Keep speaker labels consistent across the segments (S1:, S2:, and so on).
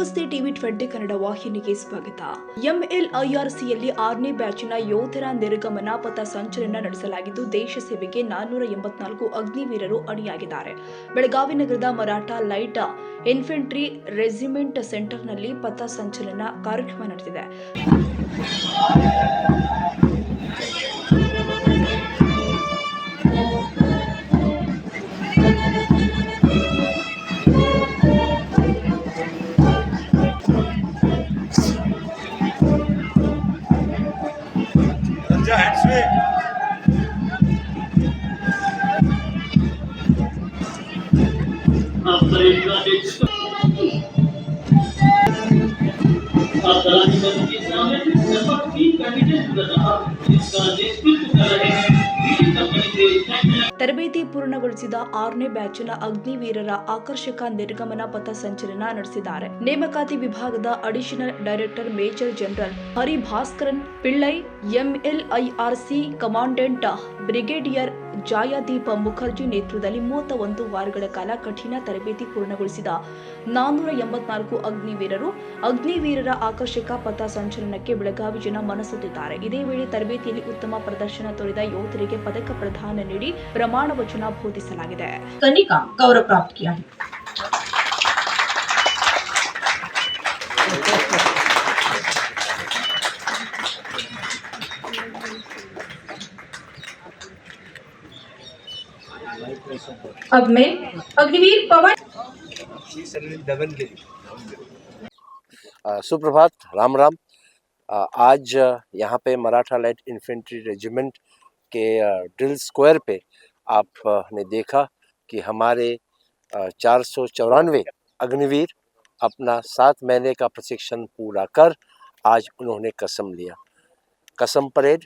S1: ನಮಸ್ತೆ ಟಿವಿ 20 ಕನ್ನಡ ವಾಹಿನಿಗೆ ಸ್ವಾಗತ. ಎಂಎಲ್ಐಆರ್ಸಿಯಲ್ಲಿ 6ನೇ ಬ್ಯಾಚಿನ ಯೋಧರ ನಿರ್ಗಮನ ಪಥ ಸಂಚಲನ ನಡೆಸಲಾಗಿದ್ದು, ದೇಶ ಸೇವೆಗೆ 484 ಅಗ್ನಿವೀರರು ಅಣಿಯಾಗಿದ್ದಾರೆ. ಬೆಳಗಾವಿ ನಗರದ ಮರಾಠ ಲೈಟ್ ಇನ್ಫೆಂಟ್ರಿ ರೆಜಿಮೆಂಟ್ ಸೆಂಟರ್ನಲ್ಲಿ ಪಥ ಸಂಚಲನ ಕಾರ್ಯಕ್ರಮ ನಡೆದಿದೆ. ತರಬೇತಿ ಪೂರ್ಣಗೊಳಿಸಿದ 6ನೇ ಬ್ಯಾಚಿನ ಅಗ್ನಿವೀರರ ಆಕರ್ಷಕ ನಿರ್ಗಮನ ಪಥ ಸಂಚಲನ ನಡೆಸಿದ್ದಾರೆ. ನೇಮಕಾತಿ ವಿಭಾಗದ additional director major general Haribhaskaran Pillai, MLIRC commandant brigadier Jaideep Mukherjee ನೇತೃತ್ವದಲ್ಲಿ 31 ವಾರಗಳ ಕಾಲ ಕಠಿಣ ತರಬೇತಿ ಪೂರ್ಣಗೊಳಿಸಿದ 484 ಅಗ್ನಿವೀರರ ಆಕರ್ಷಕ ಪಥ ಸಂಚಲನಕ್ಕೆ ಬೆಳಗಾವಿ ಜನ ಮನಸೂತಿದ್ದಾರೆ. ಇದೇ ವೇಳೆ ತರಬೇತಿಯಲ್ಲಿ ಉತ್ತಮ ಪ್ರದರ್ಶನ ತೋರಿದ ಯೋಧರಿಗೆ ಪದಕ ಪ್ರದಾನ ನೀಡಿ ಪ್ರಮಾಣ ವಚನ ಬೋಧಿಸಲಾಗಿದೆ.
S2: ಕನಿಕಾ ಗೌರವ ಪ್ರಾಪ್ತ किया है. अब मैं अग्निवीर पवन
S3: सुप्रभात, राम राम। आज यहाँ पे मराठा लाइट इन्फेंट्री रेजिमेंट के ड्रिल स्क्वायर पे आपने देखा कि हमारे 494 अग्निवीर अपना 7 महीने का प्रशिक्षण पूरा कर आज उन्होंने कसम लिया। कसम परेड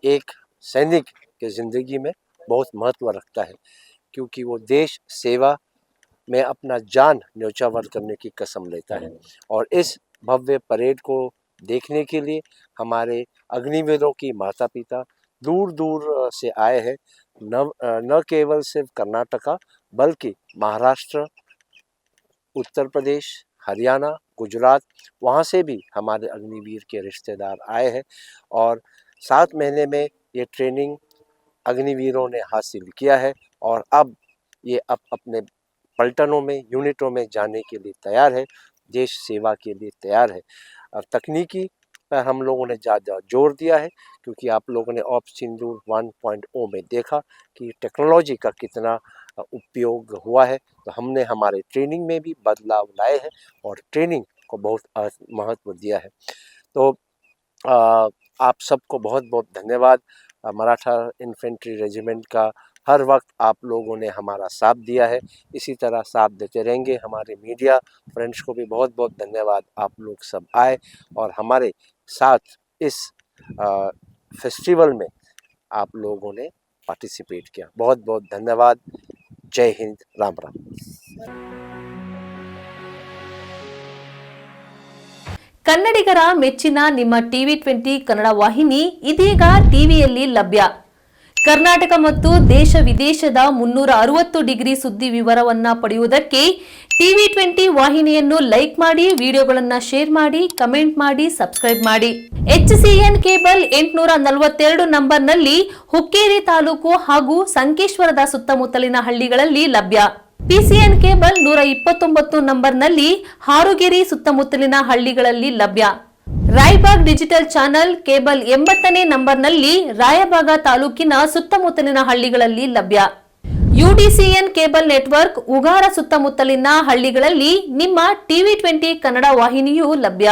S3: एक सैनिक के ज़िंदगी में बहुत महत्व रखता है, क्योंकि वो देश सेवा में अपना जान न्योछावर करने की कसम लेता है। और इस भव्य परेड को देखने के लिए हमारे अग्निवीरों की माता पिता दूर दूर से आए हैं। न केवल सिर्फ कर्नाटका बल्कि महाराष्ट्र, उत्तर प्रदेश, हरियाणा, गुजरात, वहाँ से भी हमारे अग्निवीर के रिश्तेदार आए हैं। और 7 महीने में ये ट्रेनिंग अग्निवीरों ने हासिल किया है और अब ये अपने पलटनों में, यूनिटों में जाने के लिए तैयार है, देश सेवा के लिए तैयार है। और तकनीकी पर हम लोगों ने ज़्यादा जोर दिया है, क्योंकि आप लोगों ने ऑप सिंदूर 1.0 में देखा कि टेक्नोलॉजी का कितना उपयोग हुआ है। तो हमने हमारे ट्रेनिंग में भी बदलाव लाए हैं और ट्रेनिंग को बहुत महत्व दिया है। तो आप सबको बहुत बहुत धन्यवाद। मराठा इन्फेंट्री रेजिमेंट का हर वक्त आप लोगों ने हमारा साथ दिया है, इसी तरह साथ देते रहेंगे। हमारे मीडिया फ्रेंड्स को भी बहुत बहुत धन्यवाद। आप लोग सब आए और हमारे साथ इस फेस्टिवल में आप लोगों ने पार्टिसिपेट किया। बहुत बहुत धन्यवाद। जय हिंद, राम राम।
S4: ಕನ್ನಡಿಗರ ಮೆಚ್ಚಿನ ನಿಮ್ಮ ಟಿವಿ 20 ಕನ್ನಡ ವಾಹಿನಿ ಇದೀಗ ಟಿವಿಯಲ್ಲಿ ಲಭ್ಯ. ಕರ್ನಾಟಕ ಮತ್ತು ದೇಶ ವಿದೇಶದ 360 ಡಿಗ್ರಿ ಸುದ್ದಿ ವಿವರವನ್ನ ಪಡೆಯುವುದಕ್ಕೆ ಟಿವಿ 20 ವಾಹಿನಿಯನ್ನು ಲೈಕ್ ಮಾಡಿ, ವಿಡಿಯೋಗಳನ್ನು ಶೇರ್ ಮಾಡಿ, ಕಮೆಂಟ್ ಮಾಡಿ, ಸಬ್ಸ್ಕ್ರೈಬ್ ಮಾಡಿ. HCN ಕೇಬಲ್ 842 ನಂಬರ್ನಲ್ಲಿ ಹುಕ್ಕೇರಿ ತಾಲೂಕು ಹಾಗೂ ಸಂಕೇಶ್ವರದ ಸುತ್ತಮುತ್ತಲಿನ ಹಳ್ಳಿಗಳಲ್ಲಿ ಲಭ್ಯ. PCN ಕೇಬಲ್ 129 ನಂಬರ್ನಲ್ಲಿ ಹಾರುಗೆರೆ ಸುತ್ತಮುತ್ತಲಿನ ಹಳ್ಳಿಗಳಲ್ಲಿ ಲಭ್ಯ. ರಾಯಬಾಗ್ ಡಿಜಿಟಲ್ ಚಾನೆಲ್ ಕೇಬಲ್ 80ನೇ ನಂಬರ್ನಲ್ಲಿ ರಾಯಬಾಗ ತಾಲೂಕಿನ ಸುತ್ತಮುತ್ತಲಿನ ಹಳ್ಳಿಗಳಲ್ಲಿ ಲಭ್ಯ. UDCN ಕೇಬಲ್ ನೆಟ್ವರ್ಕ್ ಉಗಾರ ಸುತ್ತಮುತ್ತಲಿನ ಹಳ್ಳಿಗಳಲ್ಲಿ ನಿಮ್ಮ ಟಿವಿ 20 ಕನ್ನಡ ವಾಹಿನಿಯೂ ಲಭ್ಯ.